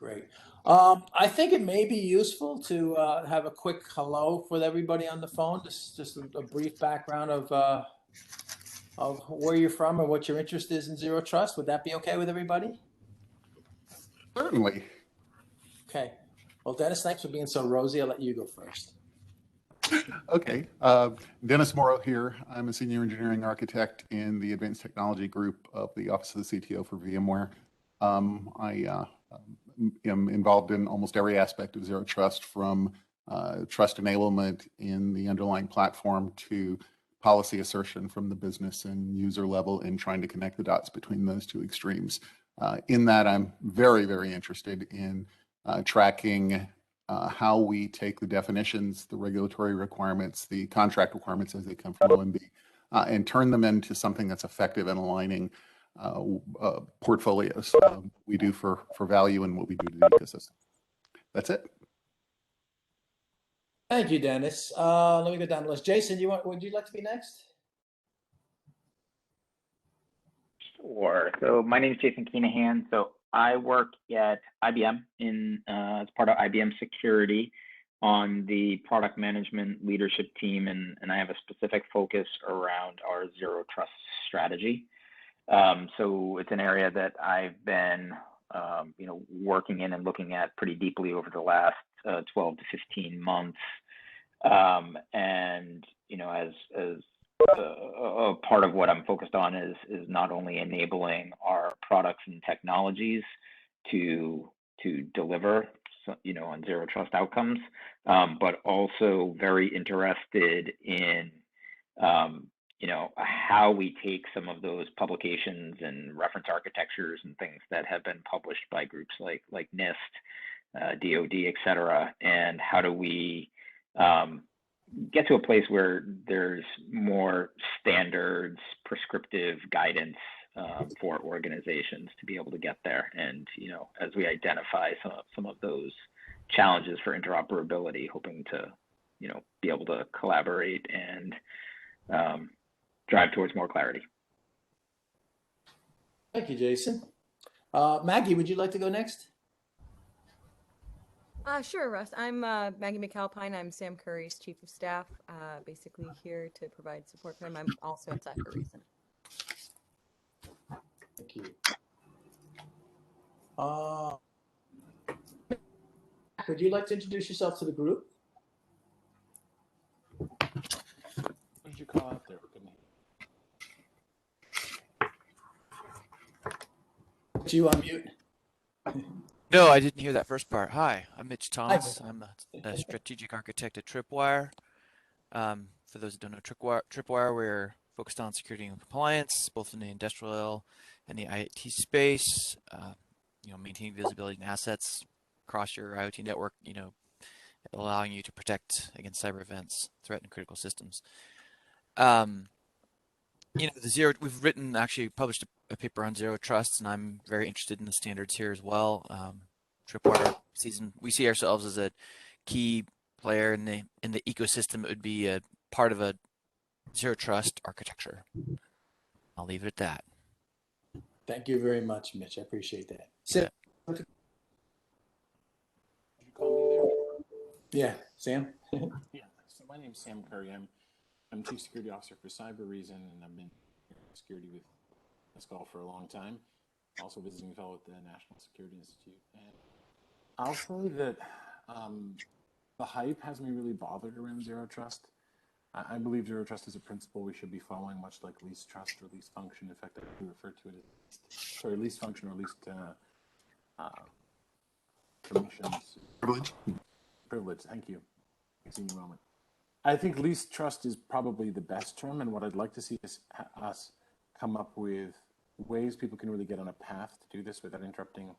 Great. I think it may be useful to have a quick hello with everybody on the phone, just a brief background of where you're from and what your interest is in Zero Trust. Would that be okay with everybody? Certainly. Okay. Well, Dennis, thanks for being so rosy. I'll let you go first. Okay. Dennis Morrow here. I'm a senior engineering architect in the advanced technology group of the Office of the CTO for VMware. I am involved in almost every aspect of Zero Trust, from trust enablement in the underlying platform to policy assertion from the business and user level, and trying to connect the dots between those two extremes. In that, I'm very, very interested in tracking how we take the definitions, the regulatory requirements, the contract requirements as they come from OMB, and turn them into something that's effective in aligning portfolios we do for value and what we do to the ecosystem. That's it. Thank you, Dennis. Let me go down the list. Jason, would you like to be next? Sure. So my name is Jason Keenahan. So I work at IBM as part of IBM Security on the product management leadership team, and I have a specific focus around our Zero Trust strategy. So it's an area that I've been, working in and looking at pretty deeply over the last 12 to 15 months. And as a part of what I'm focused on is not only enabling our products and technologies to deliver, on Zero Trust outcomes, but also very interested in, how we take some of those publications and reference architectures and things that have been published by groups like NIST, DoD, et cetera, and how do we get to a place where there's more standards, prescriptive guidance for organizations to be able to get there. And, as we identify some of those challenges for interoperability, hoping to, be able to collaborate and drive towards more clarity. Thank you, Jason. Maggie, would you like to go next? Sure, Russ. I'm Maggie McAlpine. I'm Sam Curry's Chief of Staff, basically here to provide support for him. I'm also outside for a reason. Thank you. Would you like to introduce yourself to the group? What did you call out there? Did you unmute? No, I didn't hear that first part. Hi, I'm Mitch Thomas. I'm a strategic architect at Tripwire. For those who don't know Tripwire, we're focused on security and compliance, both in the industrial and the IT space. Maintaining visibility and assets across your IoT network, allowing you to protect against cyber events, threat, and critical systems. We've published a paper on Zero Trust, and I'm very interested in the standards here as well. Tripwire we see ourselves as a key player in the ecosystem. It would be a part of a Zero Trust architecture. I'll leave it at that. Thank you very much, Mitch. I appreciate that. Did you call me there? Yeah, Sam. Yeah. So my name is Sam Curry. I'm Chief Security Officer for Cyber Reason, and I've been in security with SCOL for a long time. Also visiting fellow at the National Security Institute. And I'll say that the hype has me really bothered around Zero Trust. I believe Zero Trust is a principle we should be following, much like least trust or least function. In fact, I would refer to it as least function or least permissions. Privilege. Thank you. See you in a moment. I think least trust is probably the best term, and what I'd like to see is us come up with ways people can really get on a path to do this without interrupting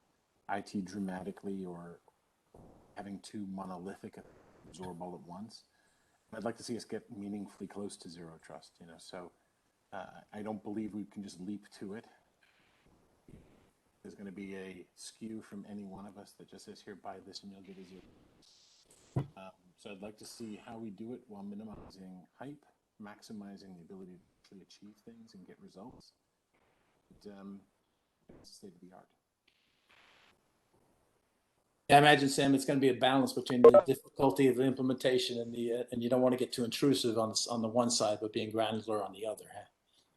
IT dramatically or having too monolithic absorb all at once. I'd like to see us get meaningfully close to Zero Trust, so I don't believe we can just leap to it. There's going to be a skew from any one of us that just says, here, buy this and you'll get a Zero. So I'd like to see how we do it while minimizing hype, maximizing the ability to actually achieve things and get results. It's state of the art. Yeah, I imagine, Sam, it's going to be a balance between the difficulty of the implementation and and you don't want to get too intrusive on the one side, but being granular on the other. Huh?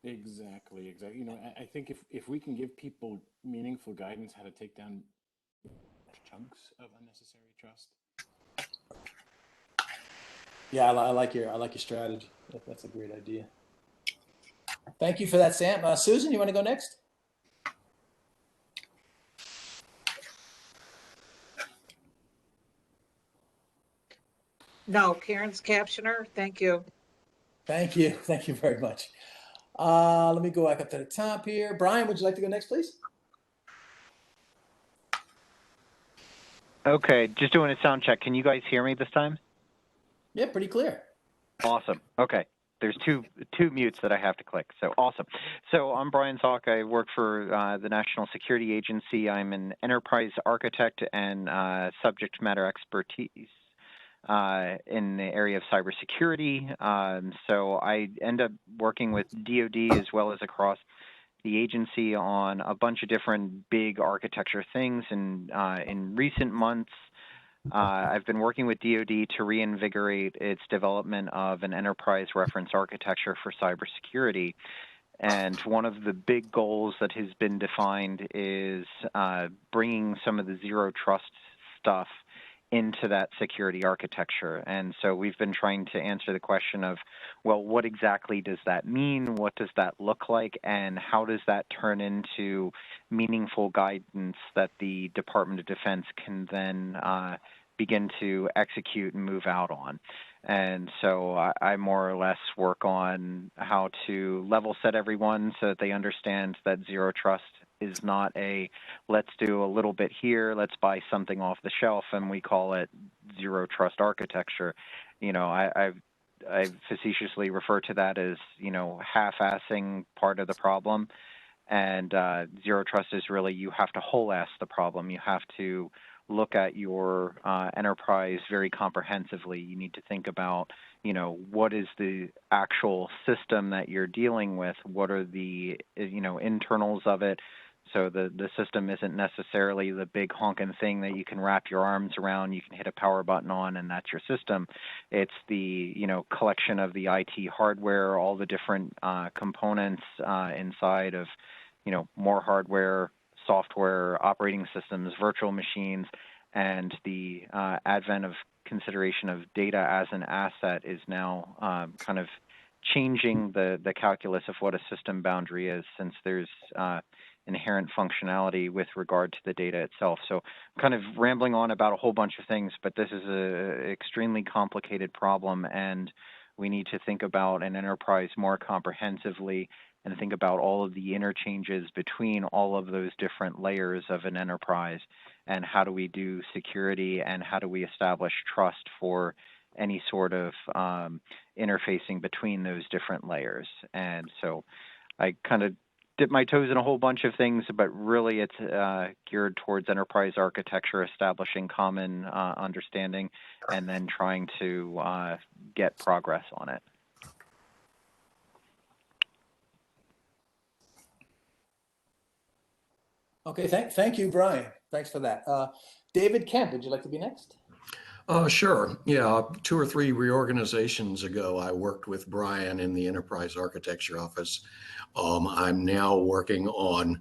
Exactly, exactly. You know, I think if we can give people meaningful guidance how to take down chunks of unnecessary trust. Yeah, I like your strategy. That's a great idea. Thank you for that, Sam. Susan, you want to go next? No, Karen's captioner. Thank you. Thank you. Thank you very much. Let me go back up to the top here. Brian, would you like to go next, please? Okay, just doing a sound check. Can you guys hear me this time? Yeah, pretty clear. Awesome. Okay. There's two mutes that I have to click. So awesome. So I'm Brian Salk. I work for the National Security Agency. I'm an enterprise architect and subject matter expertise in the area of cybersecurity. So I end up working with DoD as well as across the agency on a bunch of different big architecture things. And in recent months, I've been working with DoD to reinvigorate its development of an enterprise reference architecture for cybersecurity. And one of the big goals that has been defined is bringing some of the zero trust stuff into that security architecture. And so we've been trying to answer the question of, well, what exactly does that mean? What does that look like? And how does that turn into meaningful guidance that the Department of Defense can then begin to execute and move out on? And so I more or less work on how to level set everyone so that they understand that zero trust is not a let's do a little bit here, let's buy something off the shelf, and we call it zero trust architecture. You know, I facetiously refer to that as, you know, half-assing part of the problem. And zero trust is really, you have to whole-ass the problem. You have to look at your enterprise very comprehensively. You need to think about, you know, what is the actual system that you're dealing with? What are the, you know, internals of it? So the system isn't necessarily the big honking thing that you can wrap your arms around, you can hit a power button on, and that's your system. It's the, you know, collection of the IT hardware, all the different components inside of, you know, more hardware, software, operating systems, virtual machines, and the advent of consideration of data as an asset is now kind of changing the calculus of what a system boundary is, since there's inherent functionality with regard to the data itself. So I'm kind of rambling on about a whole bunch of things, but this is an extremely complicated problem, and we need to think about an enterprise more comprehensively and think about all of the interchanges between all of those different layers of an enterprise, and how do we do security and how do we establish trust for any sort of interfacing between those different layers. And so I kind of dip my toes in a whole bunch of things, but really it's geared towards enterprise architecture, establishing common understanding, and then trying to get progress on it. Okay, thank you, Brian. Thanks for that. David Kemp, would you like to be next? Sure. Yeah, 2 or 3 reorganizations ago, I worked with Brian in the Enterprise Architecture Office. I'm now working on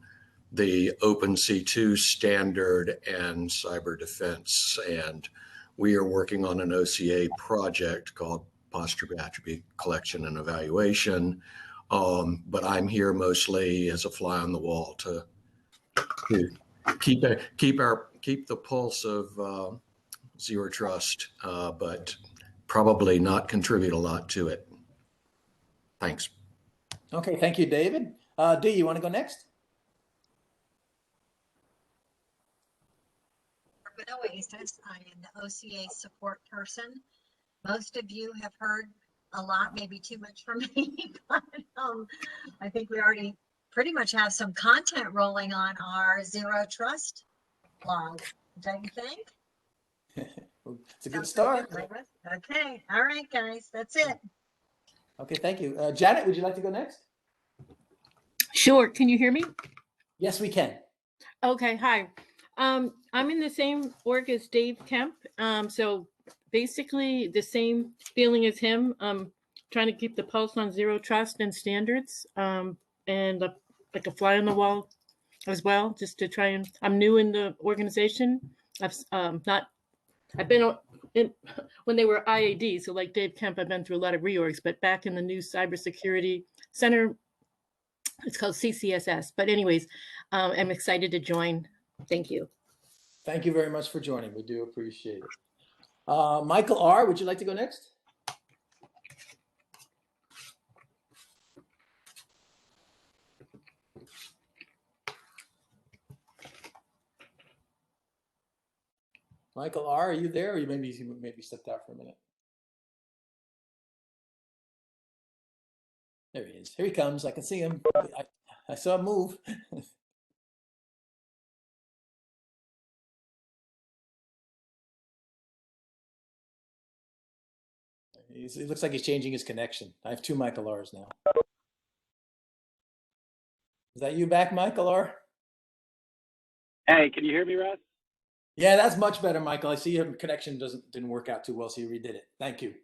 the OpenC2 standard and cyber defense, and we are working on an OCA project called Posture Attribute Collection and Evaluation. But I'm here mostly as a fly on the wall to keep the pulse of zero trust, but probably not contribute a lot to it. Thanks. Okay, thank you, David. Dee, you want to go next? Oasis. I am the OCA support person. Most of you have heard a lot, maybe too much from me, but I think we already pretty much have some content rolling on our zero trust blog, don't you think? It's a good start. Okay, all right, guys, that's it. Okay, thank you. Janet, would you like to go next? Sure. Can you hear me? Yes, we can. Okay. Hi. I'm in the same org as Dave Kemp. So basically the same feeling as him. Trying to keep the pulse on zero trust and standards, and like a fly on the wall as well, just to try and. I'm new in the organization. I've been in when they were IAD. So like Dave Kemp, I've been through a lot of reorgs, but back in the new cybersecurity center, it's called CCSS. But anyways, I'm excited to join. Thank you. Thank you very much for joining. We do appreciate it. Michael R., would you like to go next? Michael R., are you there? Or you maybe stepped out for a minute. There he is. Here he comes. I can see him. I saw him move. It looks like he's changing his connection. I have two Michael R's now. Is that you back, Michael R? Hey, can you hear me, Russ? Yeah, that's much better, Michael. I see your connection didn't work out too well, so you redid it. Thank you.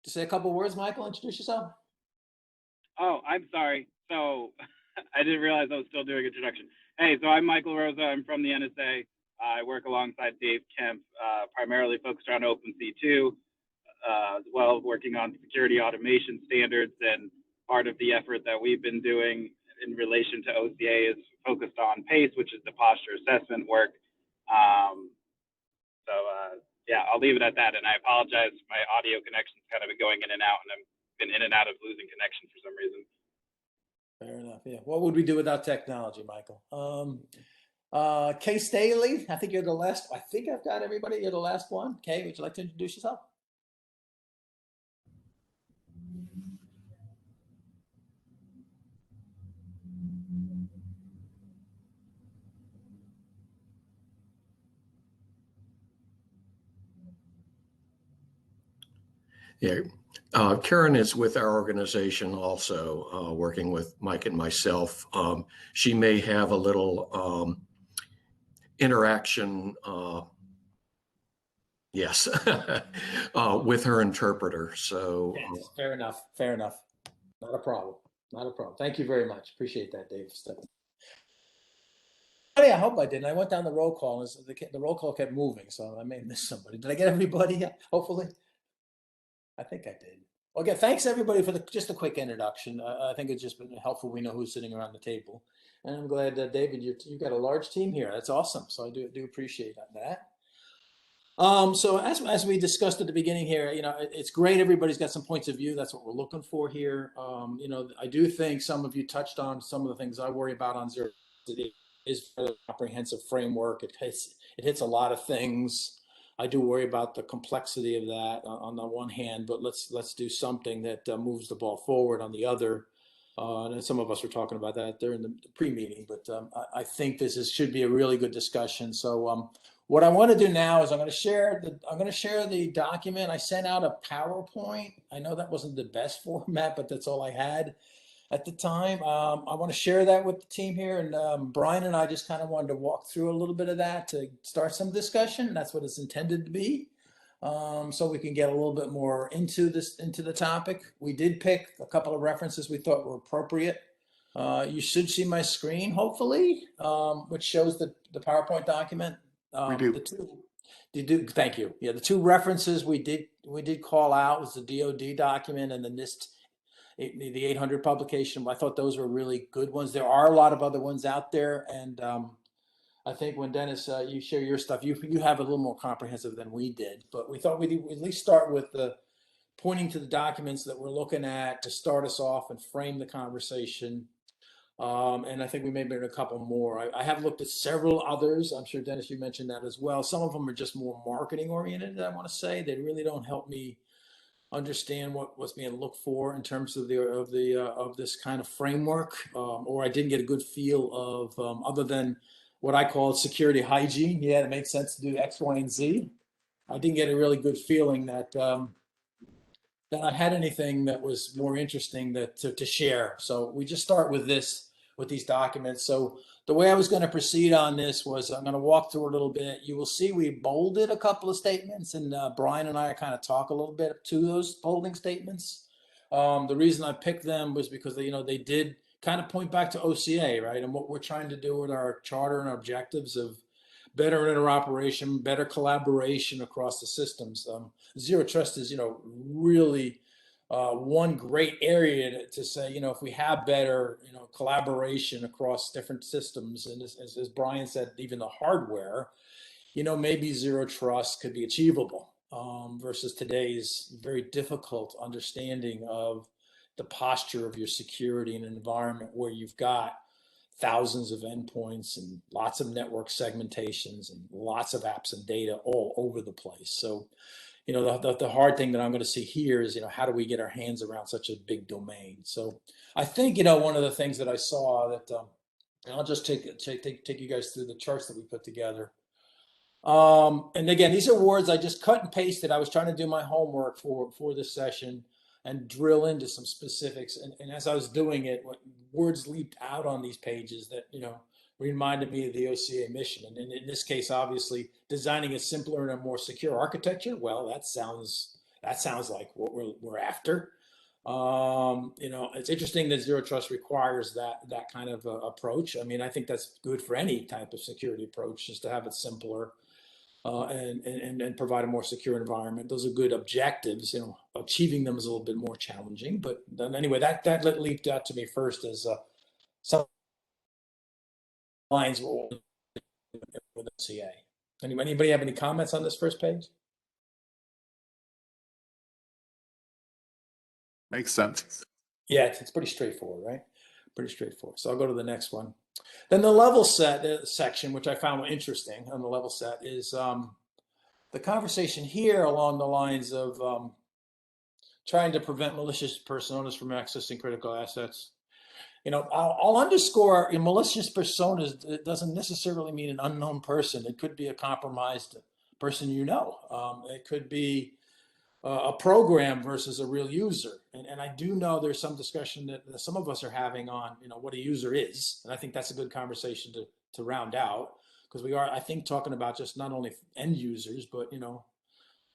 To say a couple words, Michael, introduce yourself. Oh, I'm sorry. So I didn't realize I was still doing introduction. Hey, so I'm Michael Rosa. I'm from the NSA. I work alongside Dave Kemp, primarily focused on OpenC2, as well as working on security automation standards. And part of the effort that we've been doing in relation to OCA is focused on PACE, which is the posture assessment work. Yeah, I'll leave it at that. And I apologize. My audio connection's kind of been going in and out, and I've been in and out of losing connection for some reason. Fair enough. Yeah. What would we do without technology, Michael? Kay Staley, I think you're the last. I think I've got everybody. You're the last one. Kay, would you like to introduce yourself? Yeah, Karen is with our organization also, working with Mike and myself. She may have a little interaction, yes, with her interpreter. So yes, fair enough. Fair enough. Not a problem. Not a problem. Thank you very much. Appreciate that, Dave. I hope I didn't. I went down the roll call, and the roll call kept moving, so I may have missed somebody. Did I get everybody? Hopefully. I think I did. Well, again, thanks everybody for just a quick introduction. I think it's just been helpful. We know who's sitting around the table, and I'm glad that David, you've got a large team here. That's awesome. So I do appreciate that. So as we discussed at the beginning here, it's great. Everybody's got some points of view. That's what we're looking for here. I do think some of you touched on some of the things I worry about on zero. It is a comprehensive framework. It hits a lot of things. I do worry about the complexity of that on the one hand, but let's do something that moves the ball forward on the other. And some of us were talking about that during the pre-meeting, but I think should be a really good discussion. So what I want to do now is I'm going to share the document. I sent out a PowerPoint. I know that wasn't the best format, but that's all I had at the time. I want to share that with the team here, and Brian and I just kind of wanted to walk through a little bit of that to start some discussion. That's what it's intended to be, so we can get a little bit more into the topic. We did pick a couple of references we thought were appropriate. You should see my screen, hopefully, which shows the PowerPoint document. We do. Thank you. Yeah, the two references we did call out was the DoD document and the NIST. The 800 publication. I thought those were really good ones. There are a lot of other ones out there, and I think when Dennis, you share your stuff, you have a little more comprehensive than we did. But we thought we'd at least start with pointing to the documents that we're looking at to start us off and frame the conversation. And I think we may bring a couple more. I have looked at several others. I'm sure, Dennis, you mentioned that as well. Some of them are just more marketing oriented, I want to say. They really don't help me understand what's being looked for in terms of this kind of framework, or I didn't get a good feel of other than what I call security hygiene. Yeah, it makes sense to do X, Y, and Z. I didn't get a really good feeling that that I had anything that was more interesting to share. So we just start with this, with these documents. So the way I was going to proceed on this was I'm going to walk through a little bit. You will see we bolded a couple of statements, and Brian and I kind of talk a little bit to those bolding statements. The reason I picked them was because they did kind of point back to OCA, right? And what we're trying to do with our charter and our objectives of better interoperation, better collaboration across the systems. Zero trust is, really one great area to say, if we have better, collaboration across different systems, and as Brian said, even the hardware, maybe zero trust could be achievable versus today's very difficult understanding of the posture of your security in an environment where you've got thousands of endpoints and lots of network segmentations and lots of apps and data all over the place. So, the hard thing that I'm going to see here is, how do we get our hands around such a big domain? So I think, one of the things that I saw that, and I'll just take you guys through the charts that we put together. And again, these are words I just cut and pasted. I was trying to do my homework for this session and drill into some specifics. And as I was doing it, words leaped out on these pages that, reminded me of the OCA mission. And in this case, obviously, designing a simpler and a more secure architecture. Well, that sounds like what we're after. It's interesting that zero trust requires that kind of approach. I mean, I think that's good for any type of security approach, just to have it simpler. And provide a more secure environment. Those are good objectives. Achieving them is a little bit more challenging. But then anyway, that leaped out to me first as some lines with CA. Anybody have any comments on this first page? Makes sense. Yeah, it's pretty straightforward, right? Pretty straightforward. So I'll go to the next one. Then the level set section, which I found interesting on the level set, is the conversation here along the lines of trying to prevent malicious personas from accessing critical assets. I'll underscore malicious personas. It doesn't necessarily mean an unknown person. It could be a compromised person. It could be a program versus a real user. And I do know there's some discussion that some of us are having on what a user is, and I think that's a good conversation to round out, because we are, I think, talking about just not only end users, but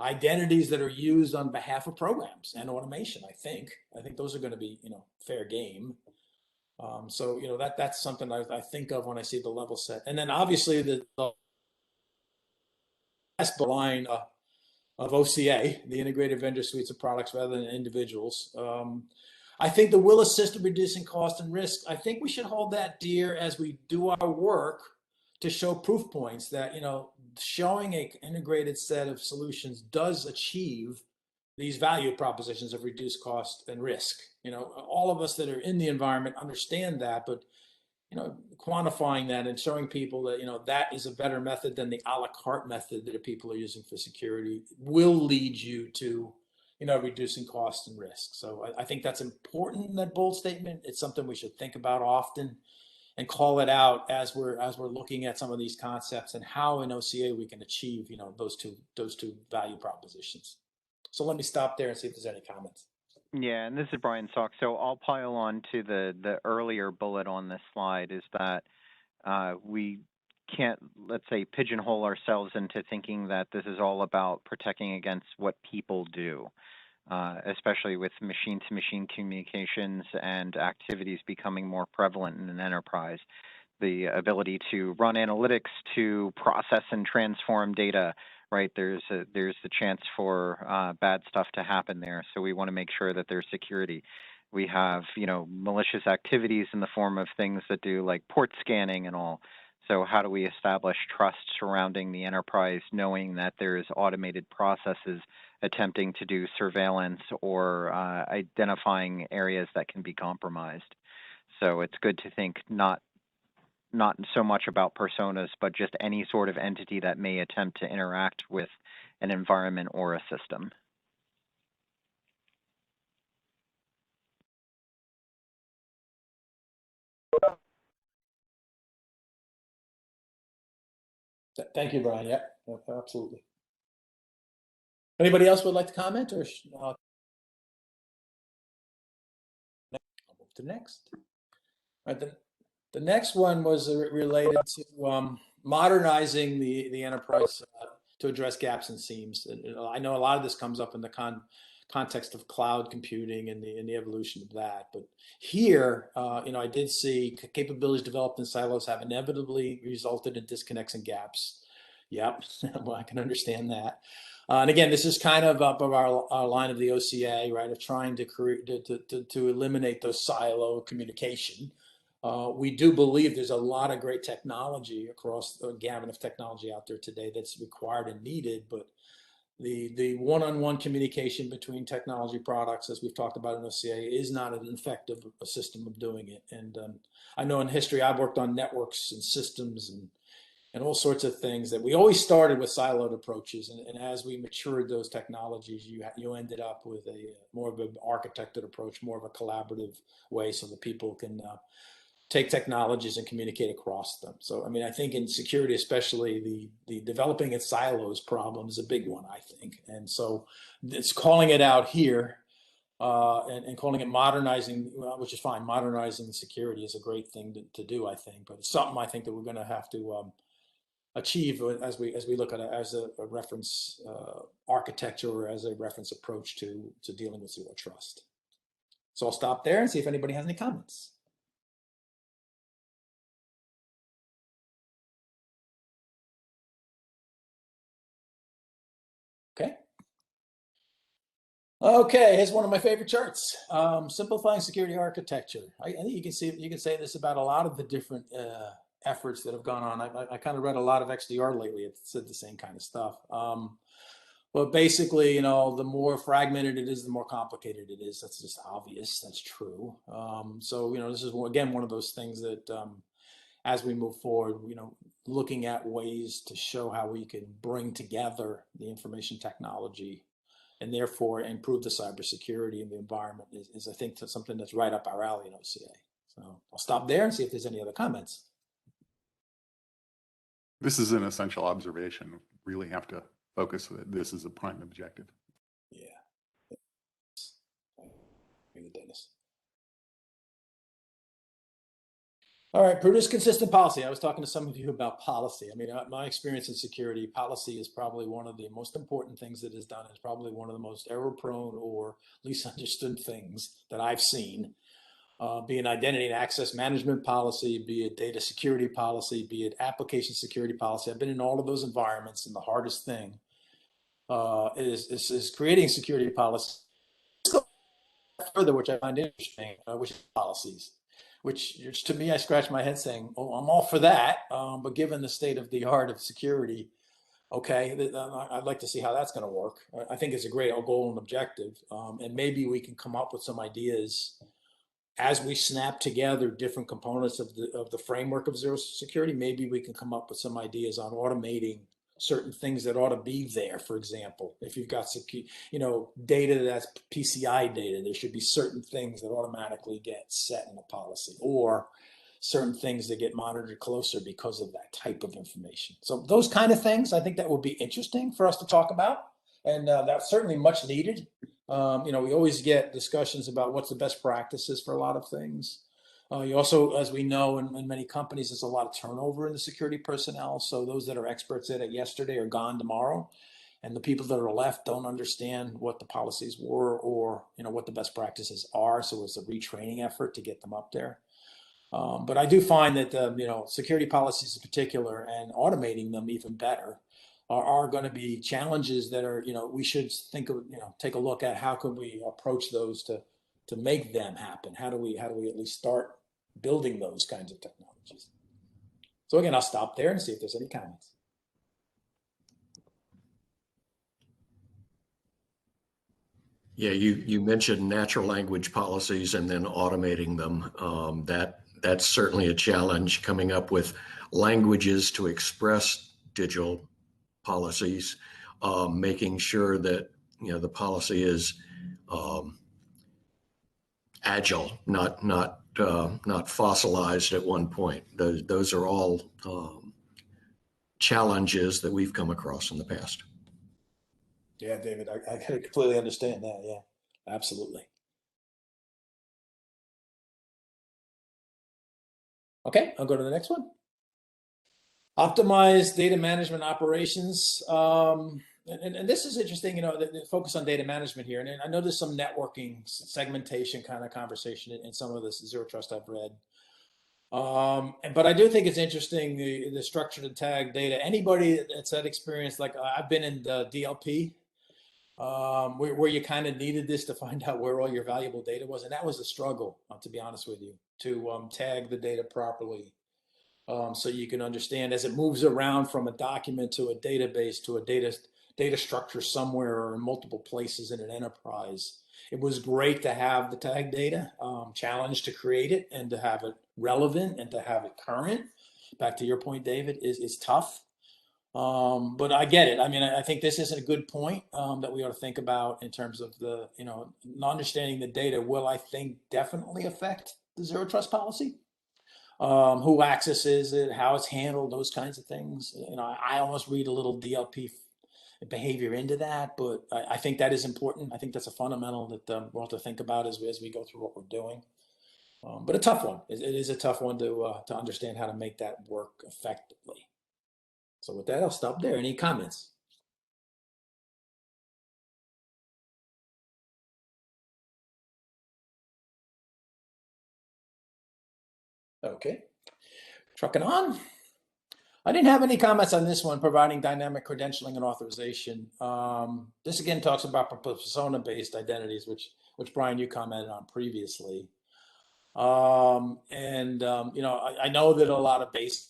identities that are used on behalf of programs and automation. I think those are going to be fair game. So that's something I think of when I see the level set. And then obviously the last line of OCA, the integrated vendor suites of products rather than individuals. I think the will assist in reducing cost and risk. I think we should hold that dear as we do our work to show proof points that showing an integrated set of solutions does achieve these value propositions of reduced cost and risk. All of us that are in the environment understand that, but quantifying that and showing people that that is a better method than the a la carte method that people are using for security will lead you to reducing cost and risk. So I think that's important, that bold statement. It's something we should think about often and call it out as we're looking at some of these concepts and how in OCA we can achieve those two value propositions. So let me stop there and see if there's any comments. Yeah, and this is Brian Salk. So I'll pile on to the earlier bullet on this slide, is that we can't, let's say, pigeonhole ourselves into thinking that this is all about protecting against what people do, especially with machine-to-machine communications and activities becoming more prevalent in an enterprise. The ability to run analytics, to process and transform data, right? There's the chance for bad stuff to happen there. So we want to make sure that there's security. We have, malicious activities in the form of things that do like port scanning and all. So how do we establish trust surrounding the enterprise, knowing that there's automated processes attempting to do surveillance or identifying areas that can be compromised? So it's good to think not so much about personas, but just any sort of entity that may attempt to interact with an environment or a system. Thank you, Brian. Yeah, absolutely. Anybody else would like to comment, or to next. All right, the next one was related to modernizing the enterprise to address gaps and seams. And I know a lot of this comes up in the context of cloud computing and the evolution of that. But here, I did see capabilities developed in silos have inevitably resulted in disconnects and gaps. Yep, well, I can understand that. And again, this is kind of up of our line of the OCA, right, of trying to create to eliminate those silo communication. We do believe there's a lot of great technology across the gamut of technology out there today that's required and needed, but the one-on-one communication between technology products, as we've talked about in OCA, is not an effective system of doing it. And I know in history, I've worked on networks and systems and all sorts of things that we always started with siloed approaches. And as we matured those technologies, you ended up with a more of an architected approach, more of a collaborative way so that people can take technologies and communicate across them. So, I mean, I think in security, especially the developing in silos problem is a big one, I think. And so it's calling it out here and calling it modernizing, which is fine. Modernizing security is a great thing to do, I think, but it's something I think that we're going to have to achieve as we look at it as a reference architecture or as a reference approach to dealing with zero trust. So I'll stop there and see if anybody has any comments. Okay. Okay, here's one of my favorite charts. Simplifying security architecture. I think you can say this about a lot of the different efforts that have gone on. I kind of read a lot of XDR lately. It said the same kind of stuff. But basically, the more fragmented it is, the more complicated it is. That's just obvious. That's true. So, this is, again, one of those things that as we move forward, looking at ways to show how we can bring together the information technology and therefore improve the cybersecurity in the environment is I think, something that's right up our alley in OCA. So I'll stop there and see if there's any other comments. This is an essential observation. Really have to focus that this is a prime objective. Yeah. Dennis. All right, produce consistent policy. I was talking to some of you about policy. I mean, my experience in security, policy is probably one of the most important things that is done. It's probably one of the most error-prone or least understood things that I've seen. Be it identity and access management policy, be it data security policy, be it application security policy. I've been in all of those environments, and the hardest thing is creating security policy. Further, which I find interesting, which is policies. Which to me, I scratch my head saying, "Oh, I'm all for that," but given the state of the art of security, okay, I'd like to see how that's going to work. I think it's a great goal and objective, and maybe we can come up with some ideas as we snap together different components of the framework of zero security. Maybe we can come up with some ideas on automating certain things that ought to be there. For example, if you've got data that's PCI data, there should be certain things that automatically get set in a policy, or certain things that get monitored closer because of that type of information. So those kind of things, I think that would be interesting for us to talk about, and that's certainly much needed. We always get discussions about what's the best practices for a lot of things. You also, as we know, in many companies, there's a lot of turnover in the security personnel. So those that are experts at it yesterday are gone tomorrow. And the people that are left don't understand what the policies were or, what the best practices are. So it's a retraining effort to get them up there. But I do find that, security policies in particular and automating them even better are going to be challenges that are, we should think of, take a look at how can we approach those to make them happen. How do we at least start building those kinds of technologies? So again, I'll stop there and see if there's any comments. Yeah, you mentioned natural language policies and then automating them. That's certainly a challenge, coming up with languages to express digital policies, making sure that the policy is agile, not fossilized at one point. Those are all challenges that we've come across in the past. Yeah, David, I completely understand that. Yeah, absolutely. Okay, I'll go to the next one. Optimize data management operations. And this is interesting, the focus on data management here. And I know there's some networking segmentation kind of conversation in some of this zero trust I've read. But I do think it's interesting, the structured and tagged data. Anybody that's had experience, like I've been in the DLP, where you kind of needed this to find out where all your valuable data was. And that was a struggle, to be honest with you, to tag the data properly. So you can understand as it moves around from a document to a database to a data structure somewhere or in multiple places in an enterprise. It was great to have the tag data, challenge to create it and to have it relevant and to have it current. Back to your point, David, is tough. But I get it. I mean, I think this is a good point that we ought to think about in terms of the, not understanding the data will, I think, definitely affect the zero trust policy. Who accesses it, how it's handled, those kinds of things. I almost read a little DLP behavior into that, but I think that is important. I think that's a fundamental that we'll have to think about as we go through what we're doing. But a tough one. It is a tough one to understand how to make that work effectively. So with that, I'll stop there. Any comments? Okay, trucking on. I didn't have any comments on this one, providing dynamic credentialing and authorization. This again talks about persona-based identities, which Brian, you commented on previously. I know that a lot of base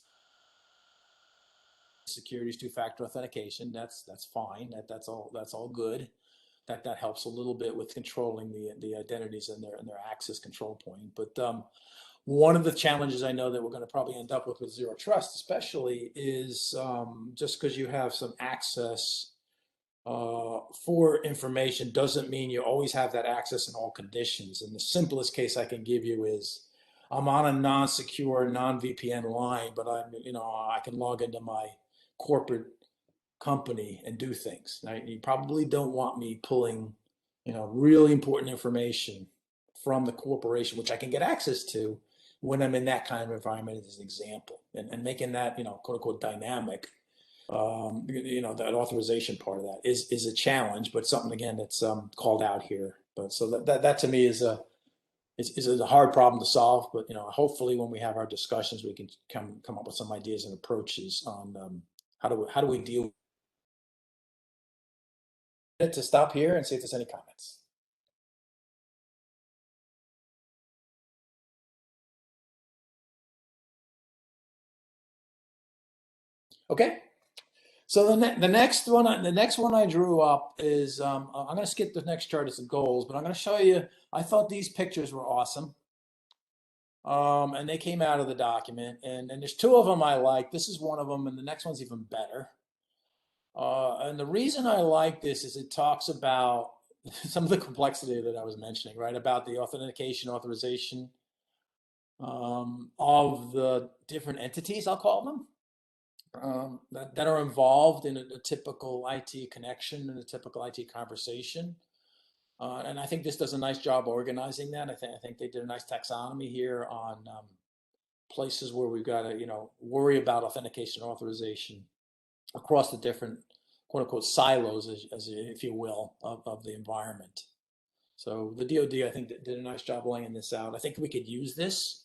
security is two-factor authentication. That's fine. That's all good. That helps a little bit with controlling the identities and their access control point. But one of the challenges I know that we're going to probably end up with zero trust, especially, is just because you have some access for information doesn't mean you always have that access in all conditions. And the simplest case I can give you is I'm on a non-secure, non-VPN line, but I can log into my corporate company and do things. Right? You probably don't want me pulling, really important information from the corporation, which I can get access to when I'm in that kind of environment, as an example, and making that, quote unquote, dynamic. That authorization part of that is a challenge, but something again that's called out here. But so that to me is a hard problem to solve. But hopefully when we have our discussions, we can come up with some ideas and approaches on how do we deal with it. To stop here and see if there's any comments. Okay. So the next one I drew up is I'm going to skip the next chart. It's the goals, but I'm going to show you. I thought these pictures were awesome, and they came out of the document. And there's two of them I like. This is one of them, and the next one's even better. And the reason I like this is it talks about some of the complexity that I was mentioning, right? About the authentication, authorization of the different entities, I'll call them. That are involved in a typical IT connection and a typical IT conversation. And I think this does a nice job organizing that. I think they did a nice taxonomy here on places where we've got to, worry about authentication and authorization across the different, quote unquote, silos, as if you will, of the environment. So the DoD, I think, did a nice job laying this out. I think we could use this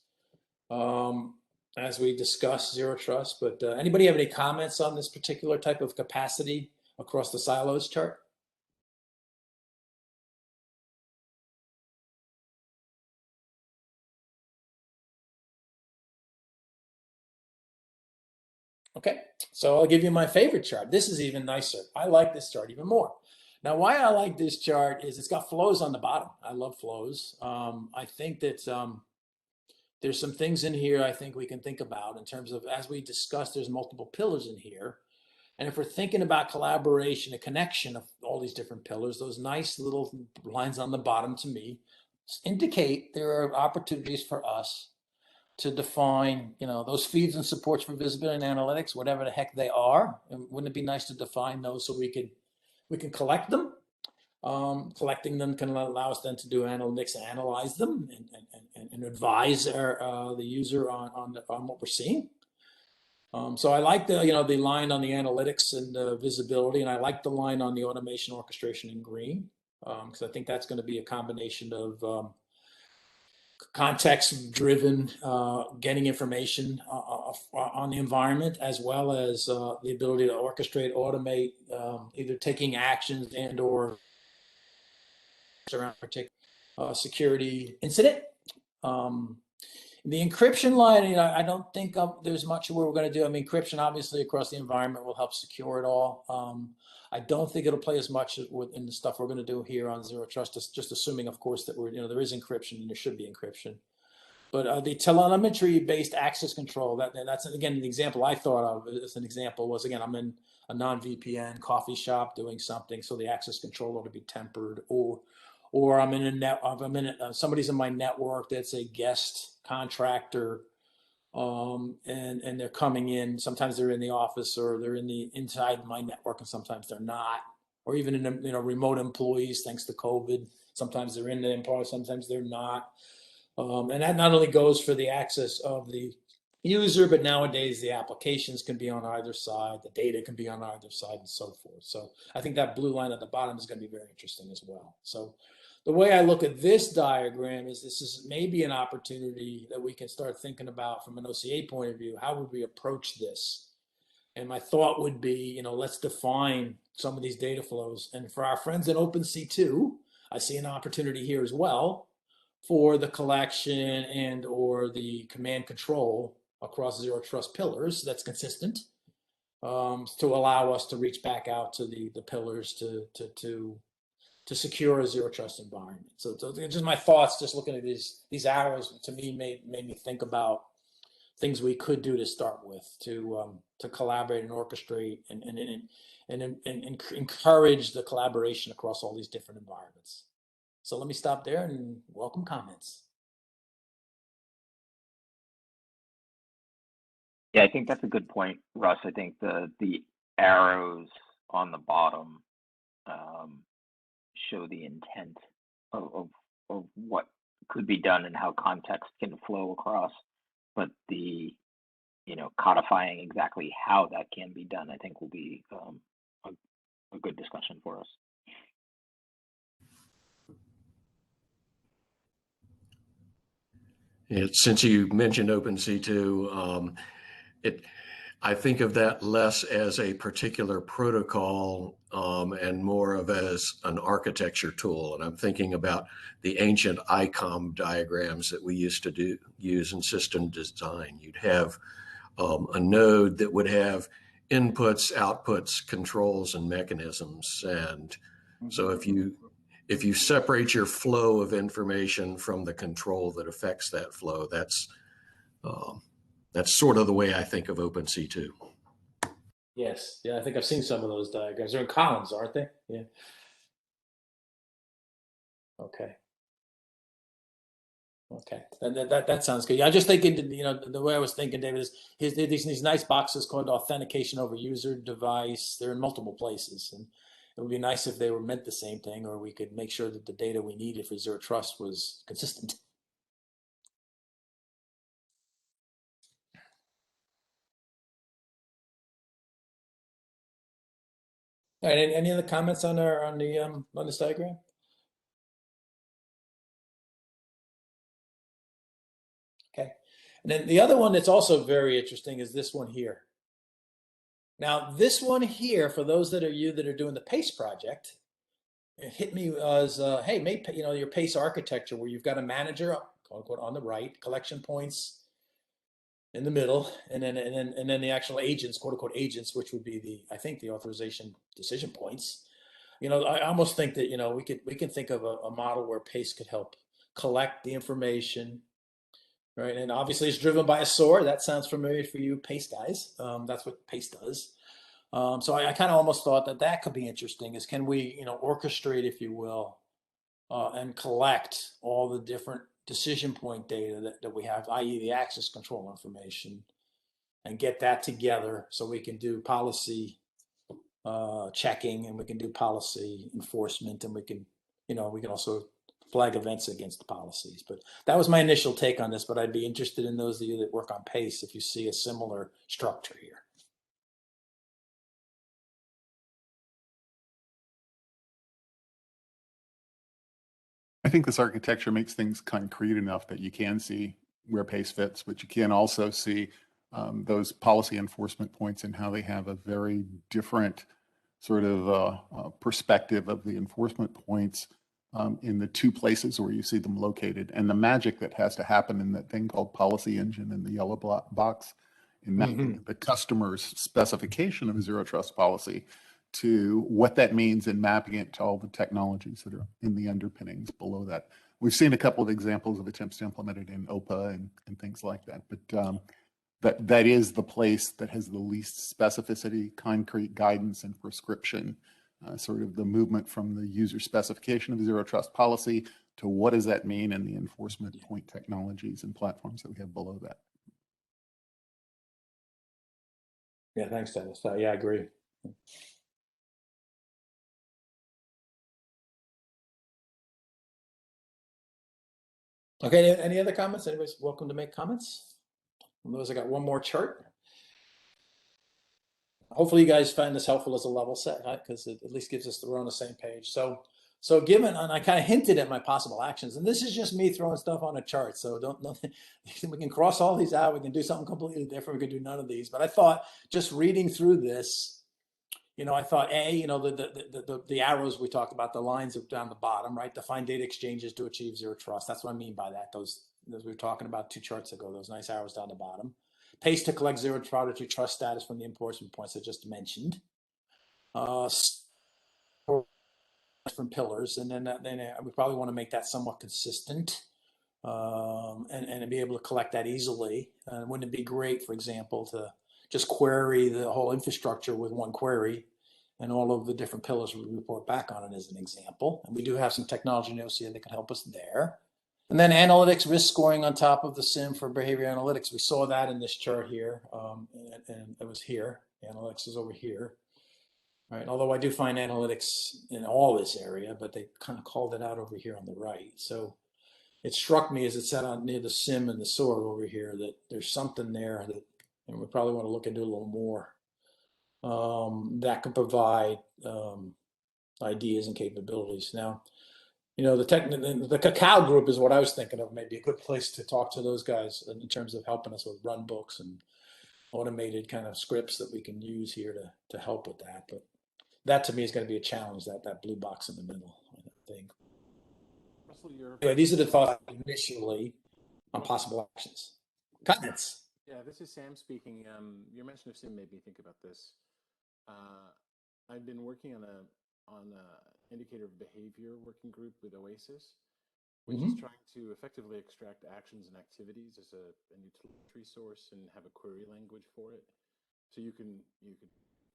as we discuss zero trust. But anybody have any comments on this particular type of capacity across the silos chart? Okay, so I'll give you my favorite chart. This is even nicer. I like this chart even more. Now, why I like this chart is it's got flows on the bottom. I love flows. I think that there's some things in here I think we can think about in terms of, as we discussed, there's multiple pillars in here. And if we're thinking about collaboration, a connection of all these different pillars, those nice little lines on the bottom to me indicate there are opportunities for us to define, those feeds and supports for visibility and analytics, whatever the heck they are. And wouldn't it be nice to define those so we can collect them? Collecting them can allow us then to do analytics and analyze them and advise the user on what we're seeing. So I like the the line on the analytics and visibility, and I like the line on the automation, orchestration, and green, because I think that's going to be a combination of context-driven, getting information on the environment, as well as the ability to orchestrate, automate, either taking actions and or around a particular security incident. The encryption line, I don't think there's much where we're going to do. I mean, encryption obviously across the environment will help secure it all. I don't think it'll play as much in the stuff we're going to do here on Zero Trust, just assuming, of course, that there is encryption and there should be encryption. But the telemetry-based access control, that's, again, the example I thought of as an example was, again, I'm in a non-VPN coffee shop doing something, so the access control ought to be tempered, or I'm in somebody's in my network that's a guest contractor, and they're coming in. Sometimes they're in the office, or they're inside my network, and sometimes they're not. Or even in remote employees, thanks to COVID. Sometimes they're in the employer, sometimes they're not. And that not only goes for the access of the user, but nowadays the applications can be on either side, the data can be on either side, and so forth. So I think that blue line at the bottom is going to be very interesting as well. So the way I look at this diagram is this is maybe an opportunity that we can start thinking about from an OCA point of view. How would we approach this? And my thought would be, let's define some of these data flows. And for our friends at OpenC2, I see an opportunity here as well for the collection and or the command control across Zero Trust pillars that's consistent, to allow us to reach back out to the pillars to secure a Zero Trust environment. So just my thoughts, just looking at these arrows, to me made me think about things we could do to start with to collaborate and orchestrate and encourage the collaboration across all these different environments. So let me stop there and welcome comments. Yeah, I think that's a good point, Russ. I think the arrows on the bottom show the intent of what could be done and how context can flow across, but the codifying exactly how that can be done, I think, will be a good discussion for us. Since you mentioned OpenC2, I think of that less as a particular protocol and more of as an architecture tool. And I'm thinking about the ancient ICOM diagrams that we used to use in system design. You'd have a node that would have inputs, outputs, controls, and mechanisms. And so if you separate your flow of information from the control that affects that flow, that's sort of the way I think of OpenC2. Yes, yeah, I think I've seen some of those diagrams. They're in columns, aren't they? Yeah. Okay. Okay, that sounds good. Yeah, I'm just thinking, the way I was thinking, David, is these nice boxes called authentication over user device. They're in multiple places, and it would be nice if they were meant the same thing, or we could make sure that the data we needed for Zero Trust was consistent. All right, any other comments on this diagram? Okay, and then the other one that's also very interesting is this one here. Now, this one here, for those that are doing the PACE project, it hit me as, hey, maybe your PACE architecture where you've got a manager, quote unquote, on the right, collection points in the middle, and then the actual agents, quote unquote agents, which would be I think the authorization decision points. I almost think that we can think of a model where PACE could help collect the information, right? And obviously it's driven by a SOAR. That sounds familiar for you PACE guys. That's what PACE does. So I kind of almost thought that could be interesting, is can we, orchestrate, if you will, and collect all the different decision point data that we have, i.e. the access control information, and get that together so we can do policy checking, and we can do policy enforcement, and we can also flag events against policies. But that was my initial take on this, but I'd be interested in those of you that work on PACE if you see a similar structure here. I think this architecture makes things concrete enough that you can see where PACE fits, but you can also see those policy enforcement points and how they have a very different sort of perspective of the enforcement points in the two places where you see them located, and the magic that has to happen in that thing called policy engine in the yellow box in mapping the customer's specification of a zero trust policy to what that means and mapping it to all the technologies that are in the underpinnings below that. We've seen a couple of examples of attempts to implement it in OPA and things like that, but that is the place that has the least specificity, concrete guidance, and prescription, sort of the movement from the user specification of zero trust policy to what does that mean in the enforcement point technologies and platforms that we have below that. Yeah, thanks, Dennis. Yeah, I agree. Okay, any other comments? Anybody's welcome to make comments? Otherwise, I got one more chart. Hopefully you guys find this helpful as a level set, because it at least gives us we're on the same page. So given, and I kind of hinted at my possible actions, and this is just me throwing stuff on a chart. So don't we can cross all these out. We can do something completely different. We could do none of these. But I thought just reading through this, I thought the arrows we talked about, the lines down the bottom, right? Define data exchanges to achieve zero trust. That's what I mean by that. Those we were talking about 2 charts ago. Those nice arrows down the bottom. PACE to collect zero trust status from the enforcement points I just mentioned. Different pillars, and then we probably want to make that somewhat consistent, and be able to collect that easily. Wouldn't it be great, for example, to just query the whole infrastructure with one query, and all of the different pillars we report back on it as an example? And we do have some technology in OCA that can help us there. And then analytics, risk scoring on top of the SIM for behavior analytics. We saw that in this chart here, and it was here. Analytics is over here. Right. Although I do find analytics in all this area, but they kind of called it out over here on the right. So it struck me as it sat on near the SIM and the SOAR over here that there's something there that, and we probably want to look into a little more, that can provide ideas and capabilities. Now, the Cacao group is what I was thinking of. Maybe a good place to talk to those guys in terms of helping us with run books and automated kind of scripts that we can use here to help with that. But that to me is going to be a challenge, that blue box in the middle, I think. Anyway, these are the thoughts initially on possible actions. Comments? Yeah, this is Sam speaking. Your mention of SIM made me think about this. I've been working on a indicator of behavior working group with Oasis, which is trying to effectively extract actions and activities as an utility source and have a query language for it. So you can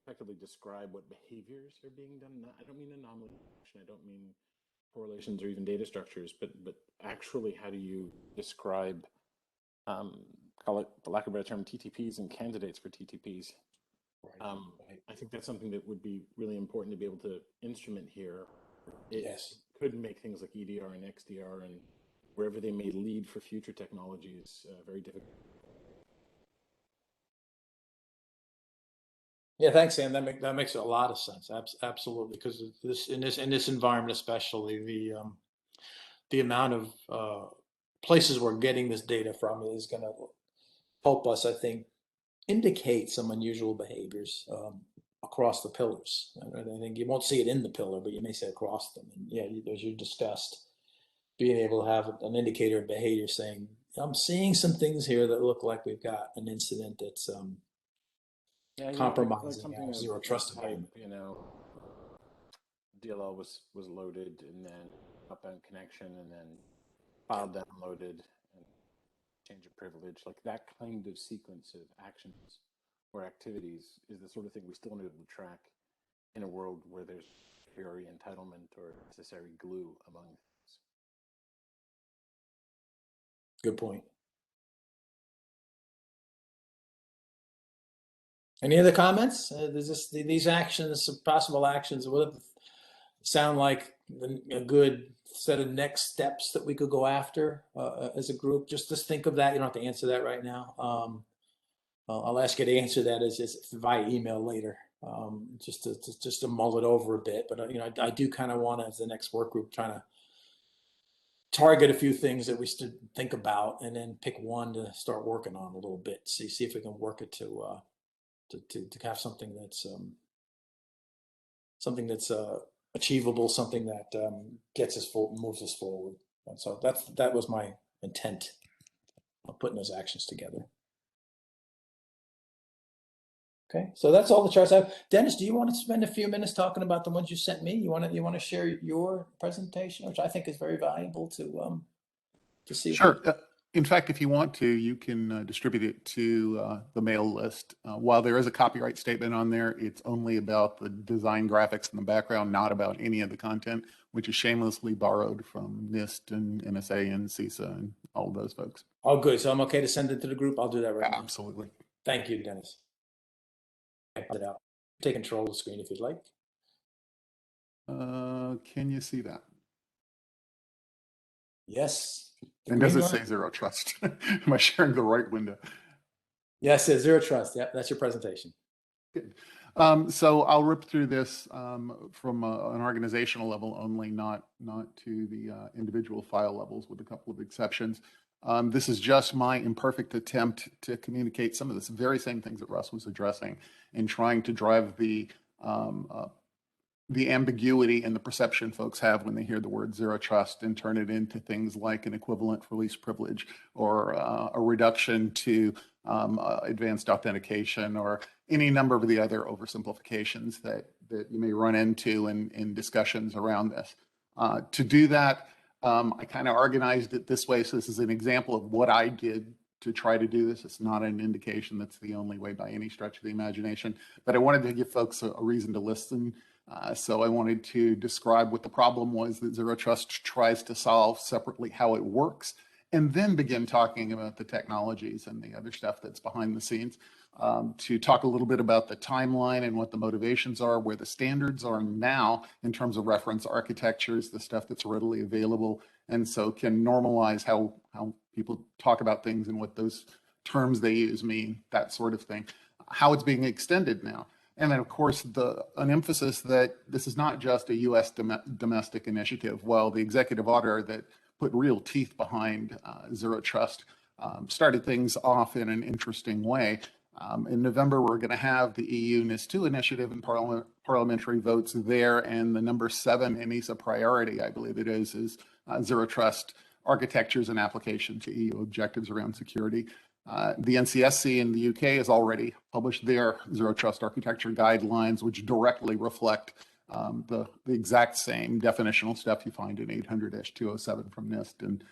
effectively describe what behaviors are being done. I don't mean anomaly detection, I don't mean correlations or even data structures, but actually how do you describe, call it, for lack of a better term, TTPs and candidates for TTPs. I think that's something that would be really important to be able to instrument here. It could make things like EDR and XDR and wherever they may lead for future technologies very difficult. Yeah, thanks, Sam. That makes a lot of sense. Absolutely, because in this environment, especially the amount of places we're getting this data from is going to help us, I think, indicate some unusual behaviors across the pillars. I think you won't see it in the pillar, but you may see it across them. And yeah, as you discussed, being able to have an indicator of behavior saying, I'm seeing some things here that look like we've got an incident that's compromising our zero trust environment. DLL was loaded and then outbound connection and then file downloaded and change of privilege. Like that kind of sequence of actions or activities is the sort of thing we still need to track in a world where there's priori entitlement or necessary glue among things. Good point. Any other comments? These actions, possible actions, what sound like a good set of next steps that we could go after as a group. Just think of that. You don't have to answer that right now. I'll ask you to answer that as via email later, just to mull it over a bit. But I do kind of want to, as the next work group, trying to target a few things that we should think about, and then pick one to start working on a little bit. See if we can work it to have something that's achievable, something that moves us forward. And so that was my intent of putting those actions together. Okay, so that's all the charts I have. Dennis, do you want to spend a few minutes talking about the ones you sent me? You want to share your presentation, which I think is very valuable to see. Sure. In fact, if you want to, you can distribute it to the mail list. While there is a copyright statement on there, it's only about the design graphics in the background, not about any of the content, which is shamelessly borrowed from NIST and NSA and CISA and all of those folks. Oh, good. So I'm okay to send it to the group? I'll do that right now. Absolutely. Thank you, Dennis. Put it out. Take control of the screen if you'd like. Can you see that? Yes. And does it say Zero Trust? Am I sharing the right window? Yes, it says Zero Trust. Yeah, that's your presentation. Good. So I'll rip through this from an organizational level only, not to the individual file levels, with a couple of exceptions. This is just my imperfect attempt to communicate some of the very same things that Russ was addressing, in trying to drive the ambiguity and the perception folks have when they hear the word Zero Trust, and turn it into things like an equivalent for least privilege, or a reduction to advanced authentication, or any number of the other oversimplifications that you may run into in discussions around this. To do that, I kind of organized it this way. So this is an example of what I did to try to do this. It's not an indication that's the only way by any stretch of the imagination, but I wanted to give folks a reason to listen. So I wanted to describe what the problem was that Zero Trust tries to solve, separately how it works, and then begin talking about the technologies and the other stuff that's behind the scenes. To talk a little bit about the timeline and what the motivations are, where the standards are now in terms of reference architectures, the stuff that's readily available, and so can normalize how people talk about things and what those terms they use mean, that sort of thing, how it's being extended now. And then, of course, an emphasis that this is not just a U.S. domestic initiative. While the executive order that put real teeth behind Zero Trust started things off in an interesting way. In November, we're going to have the EU NIS2 initiative and parliamentary votes there, and the number 7 ENISA priority, I believe it is Zero Trust architectures and application to EU objectives around security. The NCSC in the UK has already published their Zero Trust architecture guidelines, which directly reflect the exact same definitional stuff you find in 800-207 from NIST, and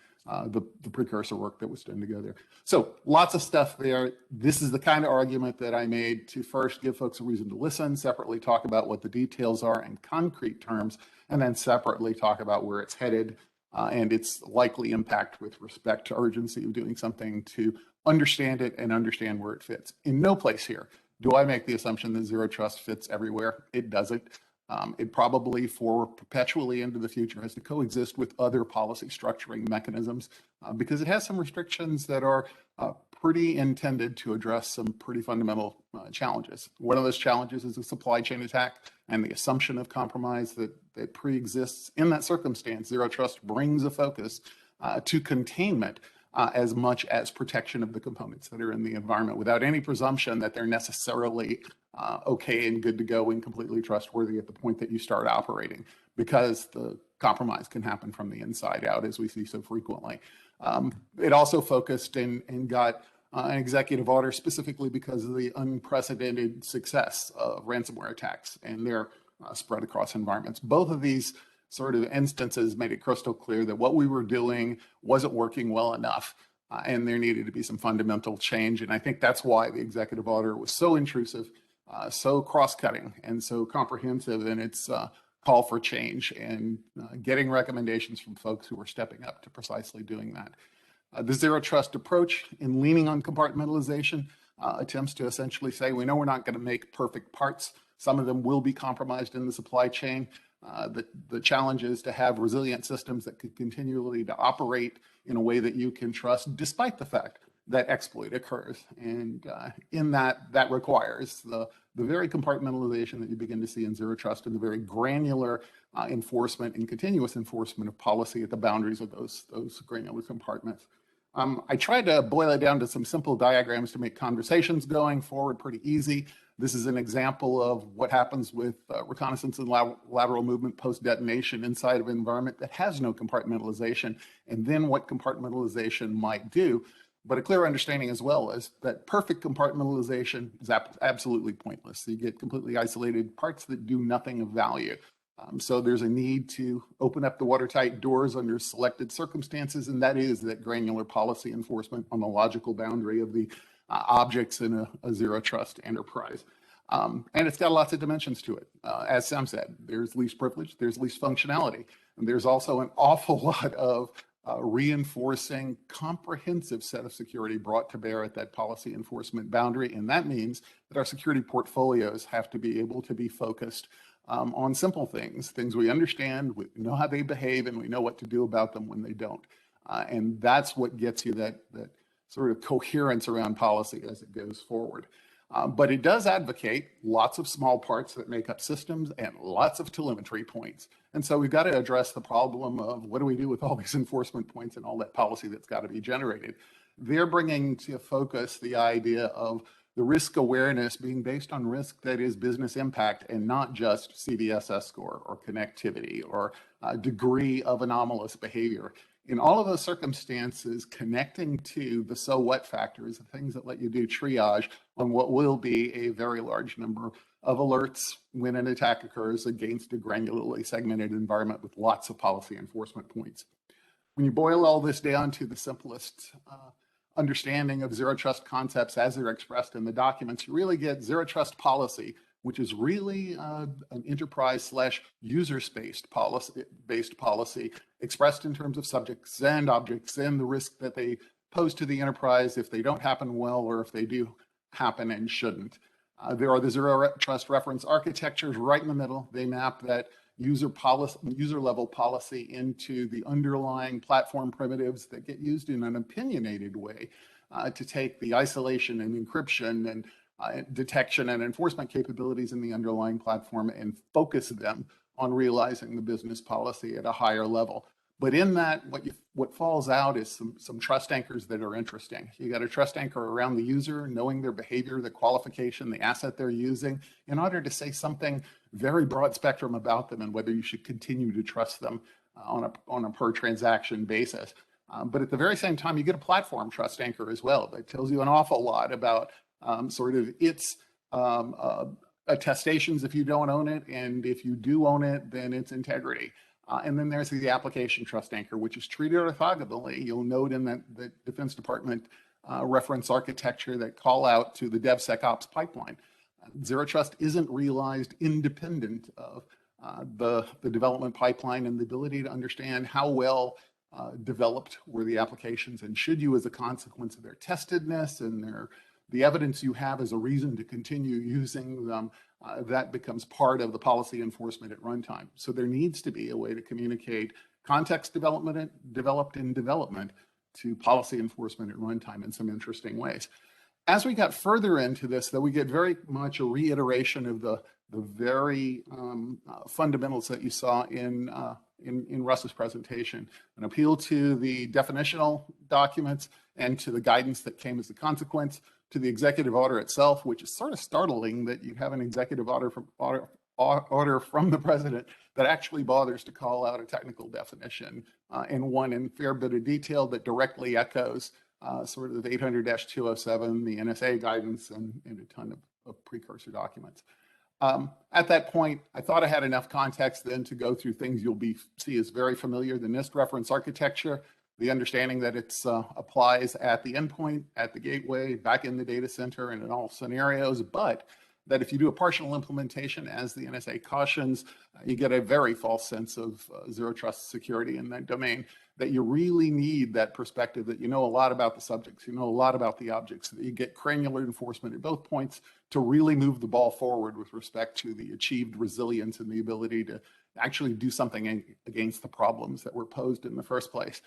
the precursor work that was done together. So lots of stuff there. This is the kind of argument that I made to first give folks a reason to listen, separately talk about what the details are in concrete terms, and then separately talk about where it's headed and its likely impact with respect to urgency of doing something to understand it and understand where it fits. In no place here do I make the assumption that Zero Trust fits everywhere. It doesn't. It probably, for perpetually into the future, has to coexist with other policy structuring mechanisms because it has some restrictions that are pretty intended to address some pretty fundamental challenges. One of those challenges is a supply chain attack, and the assumption of compromise that pre-exists in that circumstance. Zero Trust brings a focus to containment as much as protection of the components that are in the environment, without any presumption that they're necessarily okay and good to go and completely trustworthy at the point that you start operating, because the compromise can happen from the inside out, as we see so frequently. It also focused and got an executive order specifically because of the unprecedented success of ransomware attacks and their spread across environments. Both of these sort of instances made it crystal clear that what we were doing wasn't working well enough, and there needed to be some fundamental change. And I think that's why the executive order was so intrusive, so cross-cutting, and so comprehensive in its call for change, and getting recommendations from folks who were stepping up to precisely doing that. The Zero Trust approach, in leaning on compartmentalization, attempts to essentially say, we know we're not going to make perfect parts. Some of them will be compromised in the supply chain. The challenge is to have resilient systems that could continually to operate in a way that you can trust, despite the fact that exploit occurs. And in that requires the very compartmentalization that you begin to see in zero trust and the very granular enforcement and continuous enforcement of policy at the boundaries of those granular compartments. I tried to boil it down to some simple diagrams to make conversations going forward pretty easy. This is an example of what happens with reconnaissance and lateral movement post-detonation inside of an environment that has no compartmentalization, and then what compartmentalization might do. But a clear understanding as well is that perfect compartmentalization is absolutely pointless. You get completely isolated parts that do nothing of value. So there's a need to open up the watertight doors under selected circumstances, and that is that granular policy enforcement on the logical boundary of the objects in a zero trust enterprise. And it's got lots of dimensions to it. As Sam said, there's least privilege, there's least functionality, and there's also an awful lot of reinforcing comprehensive set of security brought to bear at that policy enforcement boundary. And that means that our security portfolios have to be able to be focused on simple things we understand, we know how they behave, and we know what to do about them when they don't. And that's what gets you that sort of coherence around policy as it goes forward. But it does advocate lots of small parts that make up systems and lots of telemetry points. And so we've got to address the problem of what do we do with all these enforcement points and all that policy that's got to be generated. They're bringing to focus the idea of the risk awareness being based on risk that is business impact and not just CVSS score or connectivity or degree of anomalous behavior. In all of those circumstances, connecting to the so what factors, the things that let you do triage on what will be a very large number of alerts when an attack occurs against a granularly segmented environment with lots of policy enforcement points. When you boil all this down to the simplest understanding of zero trust concepts as they're expressed in the documents, you really get zero trust policy, which is really an enterprise/user-based policy expressed in terms of subjects and objects and the risk that they pose to the enterprise if they don't happen well or if they do happen and shouldn't. There are the zero trust reference architectures right in the middle. They map that user level policy into the underlying platform primitives that get used in an opinionated way to take the isolation and encryption and detection and enforcement capabilities in the underlying platform and focus them on realizing the business policy at a higher level. But in that, what falls out is some trust anchors that are interesting. You got a trust anchor around the user, knowing their behavior, the qualification, the asset they're using, in order to say something very broad spectrum about them and whether you should continue to trust them on a per transaction basis. But at the very same time, you get a platform trust anchor as well that tells you an awful lot about sort of its attestations if you don't own it, and if you do own it, then its integrity. And then there's the application trust anchor, which is treated orthogonally. You'll note in the Defense Department reference architecture that call out to the DevSecOps pipeline. Zero trust isn't realized independent of the development pipeline and the ability to understand how well developed were the applications, and should you, as a consequence of their testedness and the evidence you have as a reason to continue using them, that becomes part of the policy enforcement at runtime. So there needs to be a way to communicate context developed in development to policy enforcement at runtime in some interesting ways. As we got further into this, though, we get very much a reiteration of the very fundamentals that you saw in Russ's presentation, an appeal to the definitional documents and to the guidance that came as a consequence, to the executive order itself, which is sort of startling that you have an executive order from the president that actually bothers to call out a technical definition and one in fair bit of detail that directly echoes sort of 800-207, the NSA guidance, and a ton of precursor documents. At that point, I thought I had enough context then to go through things you'll see as very familiar: the NIST reference architecture, the understanding that it applies at the endpoint, at the gateway, back in the data center, and in all scenarios, but that if you do a partial implementation, as the NSA cautions, you get a very false sense of zero trust security in that domain, that you really need that perspective that you know a lot about the subjects, you know a lot about the objects, that you get granular enforcement at both points to really move the ball forward with respect to the achieved resilience and the ability to actually do something against the problems that were posed in the first place.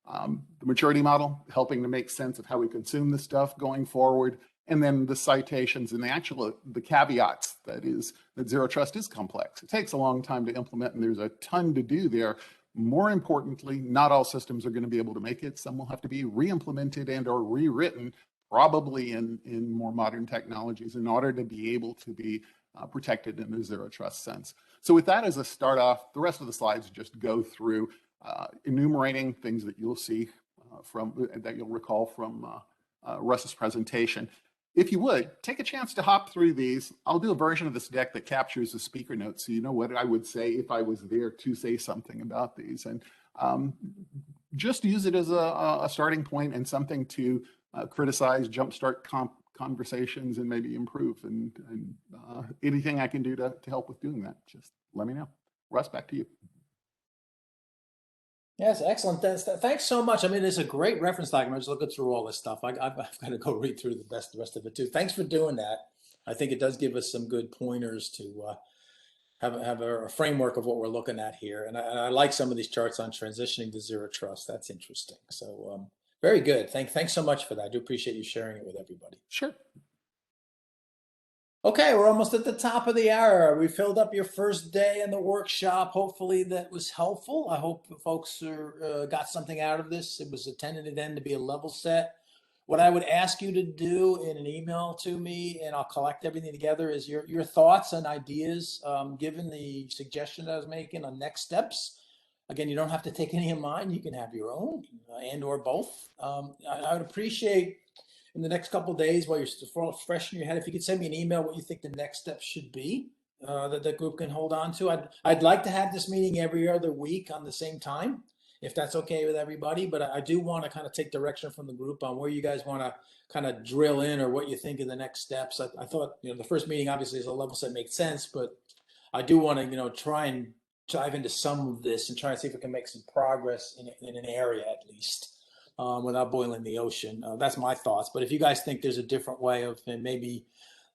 The maturity model, helping to make sense of how we consume the stuff going forward, and then the citations and the caveats, that zero trust is complex. It takes a long time to implement, and there's a ton to do there. More importantly, not all systems are going to be able to make it. Some will have to be re-implemented and or rewritten, probably in more modern technologies, in order to be able to be protected in a zero trust sense. So with that as a start off, the rest of the slides just go through enumerating things that you'll see that you'll recall from Russ's presentation. If you would, take a chance to hop through these. I'll do a version of this deck that captures the speaker notes, so you know what I would say if I was there to say something about these. And just use it as a starting point and something to criticize, jumpstart conversations, and maybe improve. And anything I can do to help with doing that, just let me know. Russ, back to you. Yes, excellent. Thanks so much. I mean, it's a great reference document. I'm just looking through all this stuff. I've got to go read through the rest of it too. Thanks for doing that. I think it does give us some good pointers to have a framework of what we're looking at here. And I like some of these charts on transitioning to zero trust. That's interesting. So very good. Thanks so much for that. I do appreciate you sharing it with everybody. Sure. Okay, we're almost at the top of the hour. We filled up your first day in the workshop. Hopefully that was helpful. I hope folks got something out of this. It was intended then to be a level set. What I would ask you to do in an email to me, and I'll collect everything together, is your thoughts and ideas, given the suggestion that I was making on next steps. Again, you don't have to take any of mine. You can have your own and or both. I would appreciate in the next couple of days, while you're still fresh in your head, if you could send me an email what you think the next step should be that the group can hold on to. I'd like to have this meeting every other week on the same time, if that's okay with everybody. But I do want to kind of take direction from the group on where you guys want to kind of drill in, or what you think of the next steps. I thought, the first meeting obviously is a level set, makes sense, but I do want to, try and dive into some of this and try and see if we can make some progress in an area at least. Without boiling the ocean. That's my thoughts. But if you guys think there's a different way of maybe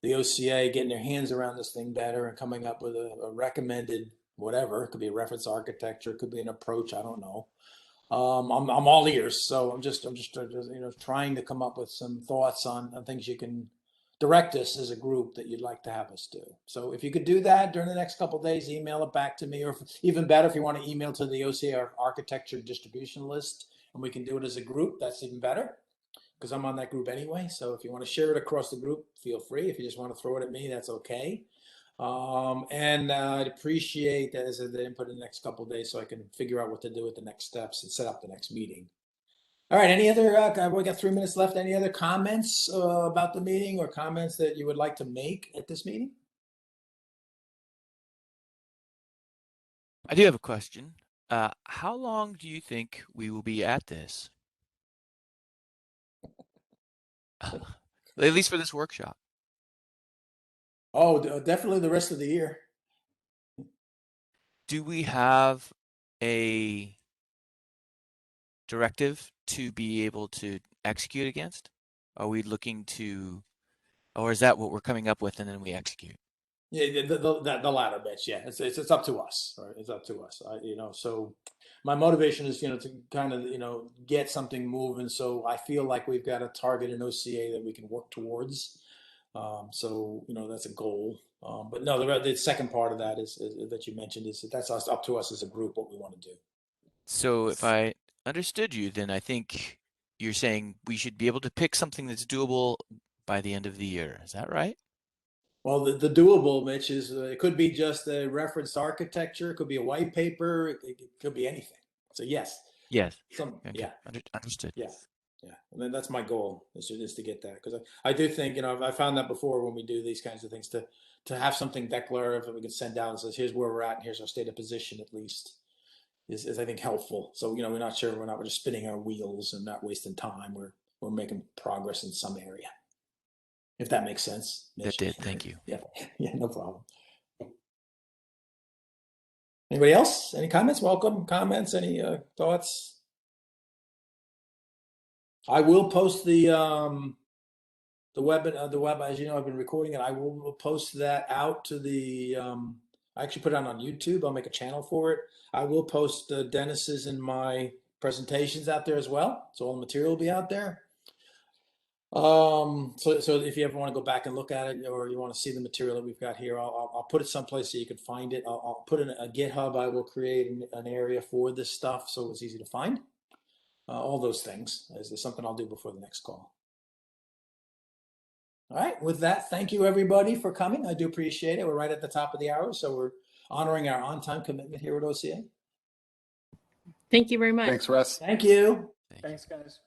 the OCA getting their hands around this thing better and coming up with a recommended whatever, it could be a reference architecture, it could be an approach, I don't know. I'm all ears. So I'm just trying to come up with some thoughts on things you can direct us as a group that you'd like to have us do. So if you could do that during the next couple of days, email it back to me, or even better, if you want to email to the OCA architecture distribution list, and we can do it as a group, that's even better, because I'm on that group anyway. So if you want to share it across the group, feel free. If you just want to throw it at me, that's okay. And I'd appreciate that as the input in the next couple of days, so I can figure out what to do with the next steps and set up the next meeting. All right, any other, we got 3 minutes left. Any other comments about the meeting, or comments that you would like to make at this meeting? I do have a question. How long do you think we will be at this? At least for this workshop. Oh, definitely the rest of the year. Do we have a directive to be able to execute against? Are we looking to, or is that what we're coming up with and then we execute? Yeah, the latter bits. Yeah, it's up to us. Right? It's up to us. So my motivation is to kind of get something moving. So I feel like we've got a target in OCA that we can work towards. So that's a goal. But no, the second part of that is that you mentioned is that's up to us as a group what we want to do. So if I understood you, then I think you're saying we should be able to pick something that's doable by the end of the year. Is that right? Well, the doable, Mitch, is it could be just a reference architecture. It could be a white paper. It could be anything. So yes. Yes. Okay. Yeah. Understood. Yeah. Yeah. And then that's my goal is to get that, because I do think, I found that before when we do these kinds of things, to have something declarative that we can send down and says, here's where we're at and here's our state of position at least is I think helpful. So, we're not sure, we're just spinning our wheels and not wasting time. We're making progress in some area. If that makes sense. That did. Thank you. Yeah. Yeah, no problem. Anybody else? Any comments? Welcome. Comments? Any thoughts? I will post the web, as you know, I've been recording it. I will post that out to the I actually put it on YouTube. I'll make a channel for it. I will post Dennis's and my presentations out there as well. So all the material will be out there. So if you ever want to go back and look at it, or you want to see the material that we've got here, I'll put it someplace so you can find it. I'll put in a GitHub. I will create an area for this stuff so it's easy to find. All those things is something I'll do before the next call. All right, with that, thank you everybody for coming. I do appreciate it. We're right at the top of the hour, so we're honoring our on-time commitment here at OCA. Thank you very much. Thanks, Russ. Thank you. Thanks, guys.